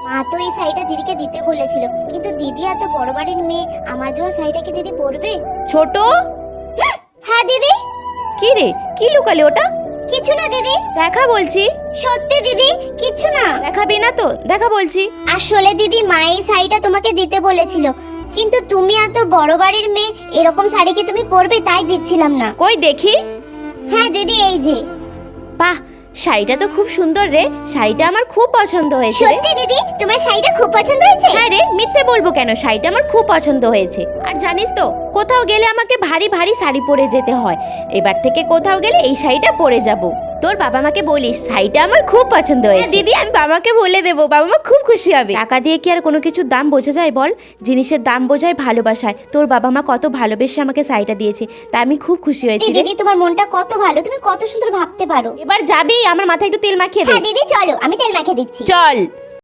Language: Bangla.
মা তো এই শাড়িটা দিদিকে দিতে বলেছিল, কিন্তু দিদি এত বড় বাড়ির মেয়ে, আমার দেওয়া শাড়িটা কি দিদি পরবে? ছোট। হ্যাঁ দিদি। কি রে, কি লুকালে ওটা? কিছু না দিদি। দেখা বলছি। সত্যি দিদি, কিছু না। দেখাবি না তো? দেখা বলছি। আসলে দিদি মা এই শাড়িটা তোমাকে দিতে বলেছিল, কিন্তু তুমি এত বড় বাড়ির মেয়ে, এরকম শাড়ি কি তুমি পরবে, তাই দিচ্ছিলাম না। কই দেখি। হ্যাঁ দিদি, এই যে। বাহ, শাড়িটা তো খুব সুন্দর রে। শাড়িটা আমার খুব পছন্দ হয়েছে রে। সত্যি দিদি, তোমার শাড়িটা খুব পছন্দ হয়েছে? হ্যাঁ রে, মিথ্যে বলবো কেন, শাড়িটা আমার খুব পছন্দ হয়েছে। আর জানিস তো, কোথাও গেলে আমাকে ভারী ভারী শাড়ি পরে যেতে হয়। এবার থেকে কোথাও গেলে এই শাড়িটা পরে যাব। তোর বাবা মাকে বলিস শাড়িটা আমার খুব পছন্দ হয়েছে। দিদি, আমি বাবাকে বলে দেবো, বাবা মা খুব খুশি হবে। টাকা দিয়ে কি আর কোনো কিছুর দাম বোঝা যায় বল? জিনিসের দাম বোঝায় ভালোবাসায়। তোর বাবা মা কত ভালোবেসে আমাকে শাড়িটা দিয়েছে, তাই আমি খুব খুশি হয়েছি রে। দিদি তোমার মনটা কত ভালো, তুমি কত সুন্দর ভাবতে পারো। এবার যাবি? আমার মাথায় একটু তেল মাখিয়ে দে। হ্যাঁ দিদি চলো, আমি তেল মাখিয়ে দিচ্ছি। চল।